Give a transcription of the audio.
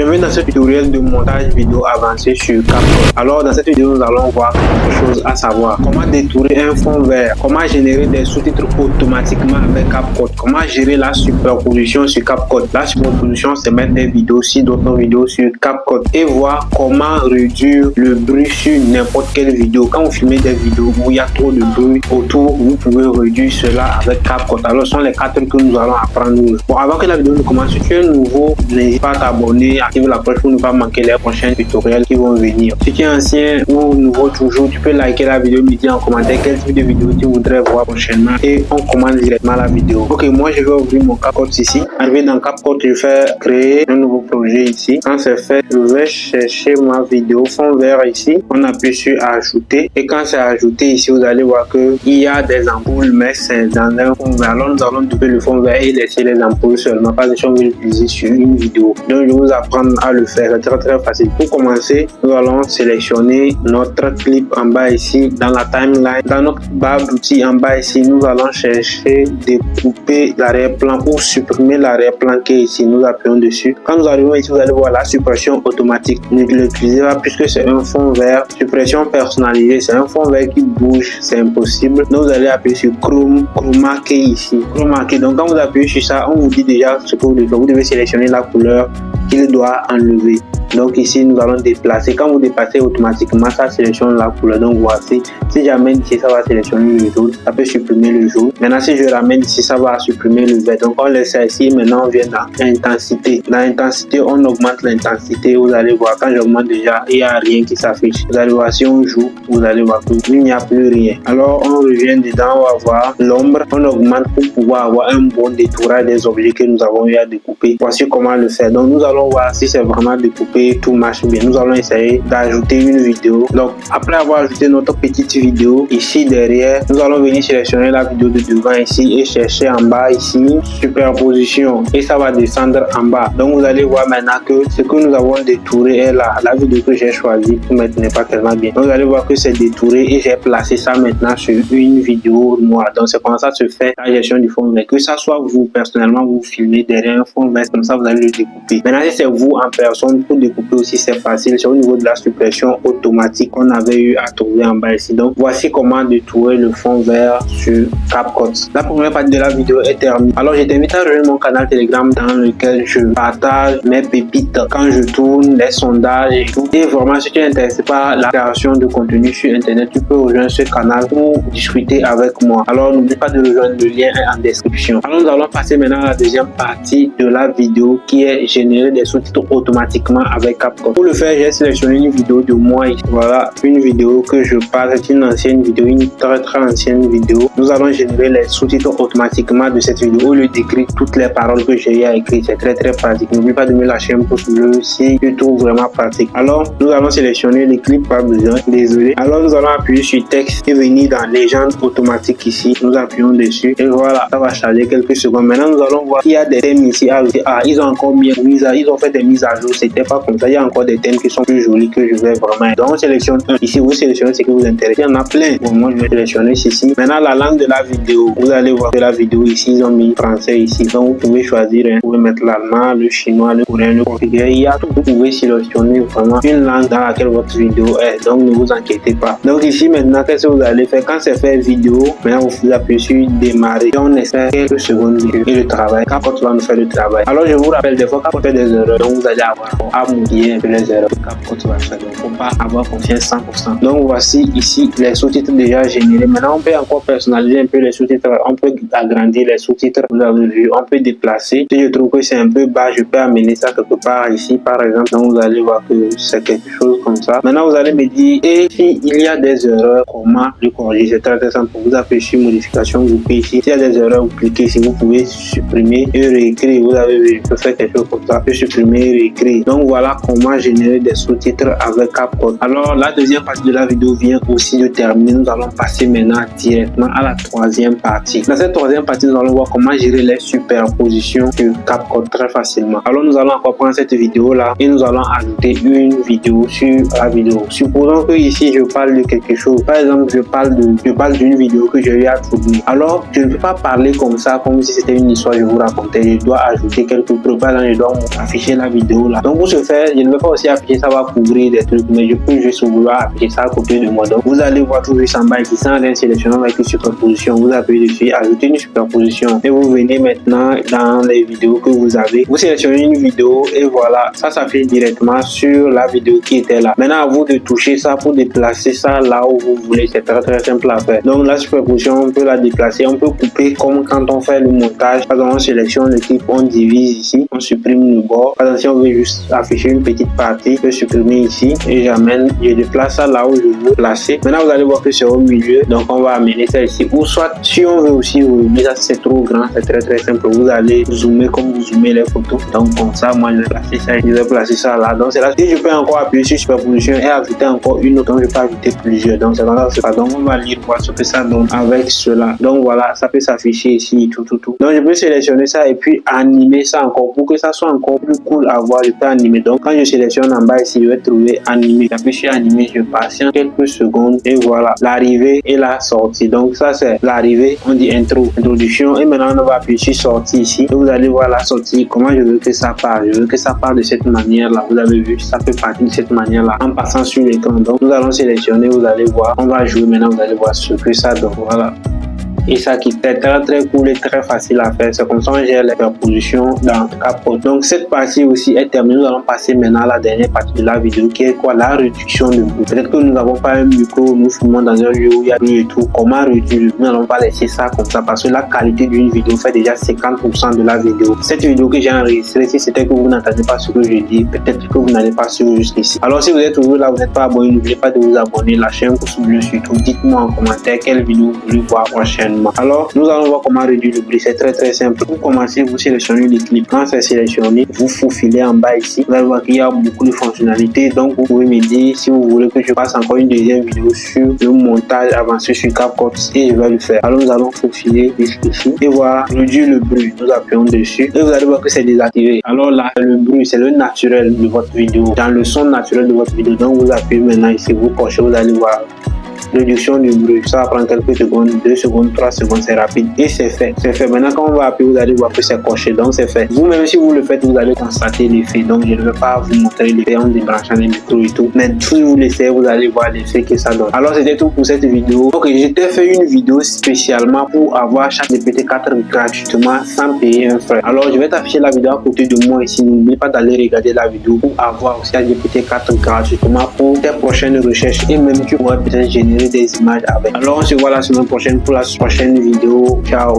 Bienvenue dans ce tutoriel de montage vidéo avancé sur CapCut. Alors dans cette vidéo nous allons voir quelque chose à savoir: comment détourer un fond vert, comment générer des sous-titres automatiquement avec CapCut, comment gérer la superposition sur CapCut. La superposition c'est mettre des vidéos sur d'autres vidéos sur CapCut et voir comment réduire le bruit sur n'importe quelle vidéo. Quand vous filmez des vidéos où il y a trop de bruit autour, vous pouvez réduire cela avec CapCut. Alors ce sont les 4 que nous allons apprendre. Bon, avant que la vidéo ne commence, si tu es nouveau, n'hésite pas à t'abonner, active la cloche pour ne pas manquer les prochains tutoriels qui vont venir. Si tu es ancien ou nouveau toujours, tu peux liker la vidéo, me dire en commentaire quel type de vidéo tu voudrais voir prochainement et on commence directement la vidéo. Ok, moi je vais ouvrir mon CapCut ici. Arrivé dans CapCut, je vais créer un nouveau projet ici. Quand c'est fait, je vais chercher ma vidéo fond vert ici. On appuie sur ajouter et quand c'est ajouté ici, vous allez voir que il y a des ampoules, mais c'est dans un fond vert. Alors nous allons doubler le fond vert et laisser les ampoules seulement, pas de chose que l'utiliser sur une vidéo. Donc je vais vous apprendre à le faire, c'est très facile. Pour commencer, nous allons sélectionner notre clip en bas ici dans la timeline. Dans notre barre d'outils en bas ici, nous allons chercher découper l'arrière-plan ou supprimer l'arrière-plan qui est ici. Nous appuyons dessus. Quand nous arrivons ici, vous allez voir la suppression automatique. Ne l'utilisez pas puisque c'est un fond vert. Suppression personnalisée, c'est un fond vert qui bouge, c'est impossible. Donc vous allez appuyer sur Chroma Key ici. Chroma Key. Donc quand vous appuyez sur ça, on vous dit déjà ce que vous devez faire. Vous devez sélectionner la couleur qu'il doit enlever. Donc ici nous allons déplacer. Quand vous déplacez automatiquement, ça sélectionne la couleur. Donc voici, si j'amène ici, ça va sélectionner le jaune, ça peut supprimer le jaune. Maintenant si je ramène ici, ça va supprimer le vert. Donc on laisse ça ici. Maintenant on vient dans l'intensité. Dans l'intensité, on augmente l'intensité. Vous allez voir, quand j'augmente déjà, il n'y a rien qui s'affiche. Vous allez voir, si on joue, vous allez voir qu'il n'y a plus rien. Alors on revient dedans, on va voir l'ombre. On augmente pour pouvoir avoir un bon détourage des objets que nous avons eu à découper. Voici comment le faire. Donc nous allons voir si c'est vraiment découpé, tout marche bien. Nous allons essayer d'ajouter une vidéo. Donc après avoir ajouté notre petite vidéo ici derrière, nous allons venir sélectionner la vidéo de devant ici et chercher en bas ici superposition et ça va descendre en bas. Donc vous allez voir maintenant que ce que nous avons détouré est là. La vidéo que j'ai choisie pour mettre n'est pas tellement bien. Donc vous allez voir que c'est détouré et j'ai placé ça maintenant sur une vidéo noire. Donc c'est comme ça se fait la gestion du fond vert. Que ça soit vous personnellement vous filmez derrière un fond vert, comme ça vous allez le découper. Maintenant si c'est vous en personne, pour découper aussi c'est facile, c'est au niveau de la suppression automatique qu'on avait eu à trouver en bas ici. Donc voici comment détourer le fond vert sur CapCut. La première partie de la vidéo est terminée. Alors je t'invite à rejoindre mon canal Telegram dans lequel je partage mes pépites quand je tourne, les sondages et tout. Et vraiment si tu es intéressé par la création de contenu sur internet, tu peux rejoindre ce canal pour discuter avec moi. Alors n'oublie pas de rejoindre, le lien est en description. Alors nous allons passer maintenant à la deuxième partie de la vidéo qui est générer des sous-titres automatiquement avec CapCut. Pour le faire, j'ai sélectionné une vidéo de moi ici. Voilà une vidéo que je parle, c'est une ancienne vidéo, une très ancienne vidéo. Nous allons générer les sous-titres automatiquement de cette vidéo au lieu d'écrire toutes les paroles que j'ai à écrire. C'est très pratique. N'oublie pas de me lâcher un pouce bleu si tu trouves vraiment pratique. Alors nous allons sélectionner les clips, pas besoin, désolé. Alors nous allons appuyer sur texte et venir dans légende automatique ici. Nous appuyons dessus et voilà, ça va charger quelques secondes. Maintenant nous allons voir qu'il y a des thèmes ici. Ils ont encore bien mis à, ils ont fait des mises à jour. C'était pas comme ça. Il y a encore des thèmes qui sont plus jolis que je vais vraiment. Donc on sélectionne un. Ici vous sélectionnez ce qui vous intéresse. Il y en a plein. Bon, moi je vais sélectionner ceci. Maintenant la langue de la vidéo. Vous allez voir que la vidéo ici ils ont mis français ici. Donc vous pouvez choisir. Vous pouvez mettre l'allemand, le chinois, le coréen, le portugais. Il y a tout. Vous pouvez sélectionner vraiment une langue dans laquelle votre vidéo est. Donc ne vous inquiétez pas. Donc ici maintenant qu'est-ce que vous allez faire quand c'est fait vidéo? Maintenant vous appuyez sur démarrer. Et on espère quelques secondes et le travail. CapCut va nous faire le travail. Alors je vous rappelle des fois CapCut fait des erreurs. Donc vous allez avoir à modifier un peu les erreurs que CapCut va faire. Donc il ne faut pas avoir confiance 100%. Donc voici ici les sous-titres déjà générés. Maintenant on peut encore personnaliser un peu les sous-titres. On peut agrandir les sous-titres. Vous avez vu, on peut déplacer. Si je trouve que c'est un peu bas, je peux amener ça quelque part ici par exemple. Donc vous allez voir que c'est quelque chose comme ça. Maintenant vous allez me dire, et s'il y a des erreurs, comment le corriger? C'est très simple. Vous appuyez sur modification, vous cliquez ici. S'il y a des erreurs, vous cliquez ici. Vous pouvez supprimer et réécrire. Vous avez vu, je peux faire quelque chose comme ça. Je peux supprimer et réécrire. Donc voilà comment générer des sous-titres avec CapCut. Alors la deuxième partie de la vidéo vient aussi de terminer. Nous allons passer maintenant directement à la troisième partie. Dans cette troisième partie, nous allons voir comment gérer les superpositions sur CapCut très facilement. Alors nous allons encore prendre cette vidéo là et nous allons ajouter une vidéo sur la vidéo. Supposons que ici je parle de quelque chose. Par exemple, je parle d'une vidéo que j'ai eu à tourner. Alors, je ne peux pas parler comme ça, comme si c'était une histoire que je vous racontais. Je dois ajouter quelques preuves. Par exemple, je dois afficher la vidéo là. Donc, pour ce faire, je ne vais pas aussi afficher ça va couvrir des trucs, mais je peux juste vouloir afficher ça à côté de moi. Donc, vous allez voir tout juste en bas ici, sans rien sélectionnant avec une superposition. Vous appuyez dessus, ajouter une superposition. Et vous venez maintenant dans les vidéos que vous avez. Vous sélectionnez une vidéo et voilà, ça s'affiche directement sur la vidéo qui était là. Maintenant, à vous de toucher ça pour déplacer ça là où vous voulez. C'est très simple à faire. Donc, la superposition, on peut la déplacer, on peut couper comme quand on fait le montage. Par exemple, on sélectionne le type, on divise ici, on supprime le bord. Par exemple, si on veut juste afficher une petite partie, je peux supprimer ici et je déplace ça là où je veux placer. Maintenant, vous allez voir que c'est au milieu, donc on va amener ça ici. Ou soit, si on veut aussi mais ça c'est trop grand, c'est très simple. Vous allez zoomer comme vous zoomez les photos. Donc, comme ça, moi je vais placer ça, je vais placer ça là. Donc, c'est là que je peux encore appuyer sur superposition et ajouter encore une autre. Donc, je peux ajouter plusieurs. Donc, c'est comme ça. Donc, on va lire voir ce que ça donne avec cela. Donc, voilà, ça peut s'afficher ici, tout. Donc, je peux sélectionner ça et puis animer ça encore pour que ça soit encore plus cool à voir. Je peux animer. Donc, quand je sélectionne en bas ici, je vais trouver animer. J'appuie sur animer, je patiente quelques secondes et voilà, l'arrivée et la sortie. Donc, ça, c'est l'arrivée. On dit introduction et maintenant, on va appuyer sur sortie ici. Et vous allez voir la sortie. Comment je veux que ça parte? Je veux que ça parte de cette manière-là. Vous avez vu, ça peut partir de cette manière-là en passant sur l'écran. Donc, nous allons sélectionner, vous allez voir. On va jouer maintenant, vous allez voir ce que ça donne. Voilà. Et ça qui est très cool et très facile à faire. C'est comme ça qu'on gère les superpositions dans CapCut. Donc cette partie aussi est terminée. Nous allons passer maintenant à la dernière partie de la vidéo qui est quoi? La réduction de bruit. Peut-être que nous n'avons pas un micro, nous filmons dans un lieu où il y a bruit et tout. Comment réduire le bruit? Nous n'allons pas laisser ça comme ça parce que la qualité d'une vidéo fait déjà 50% de la vidéo. Cette vidéo que j'ai enregistrée, si c'était que vous n'entendez pas ce que je dis, peut-être que vous n'allez pas suivre jusqu'ici. Alors si vous êtes toujours là, vous n'êtes pas abonné, n'oubliez pas de vous abonner, lâchez un pouce bleu surtout. Dites-moi en commentaire quelle vidéo vous voulez voir prochainement. Alors, nous allons voir comment réduire le bruit. C'est très simple. Pour commencer, vous sélectionnez les clips. Quand c'est sélectionné, vous faufilez en bas ici. Vous allez voir qu'il y a beaucoup de fonctionnalités. Donc, vous pouvez me dire si vous voulez que je fasse encore une deuxième vidéo sur le montage avancé sur CapCut et je vais le faire. Alors, nous allons faufiler jusqu'ici et voilà, réduire le bruit. Nous appuyons dessus et vous allez voir que c'est désactivé. Alors là, le bruit, c'est le naturel de votre vidéo. Dans le son naturel de votre vidéo. Donc, vous appuyez maintenant ici, vous cochez, vous allez voir. Réduction du bruit, ça va prendre quelques secondes, 2 secondes, 3 secondes, c'est rapide et c'est fait. C'est fait. Maintenant, quand on va appuyer, vous allez voir que c'est coché, donc c'est fait. Vous-même, si vous le faites, vous allez constater l'effet. Donc, je ne vais pas vous montrer l'effet en débranchant les micros et tout. Mais si vous l'essayez, vous allez voir l'effet que ça donne. Alors, c'était tout pour cette vidéo. Ok, j'ai fait une vidéo spécialement pour avoir ChatGPT-4 gratuitement sans payer un frais. Alors, je vais t'afficher la vidéo à côté de moi ici. N'oublie pas d'aller regarder la vidéo pour avoir aussi ChatGPT-4 gratuitement pour tes prochaines recherches et même tu pourras peut-être générer des images avec. Alors on se voit la semaine prochaine pour la prochaine vidéo. Ciao.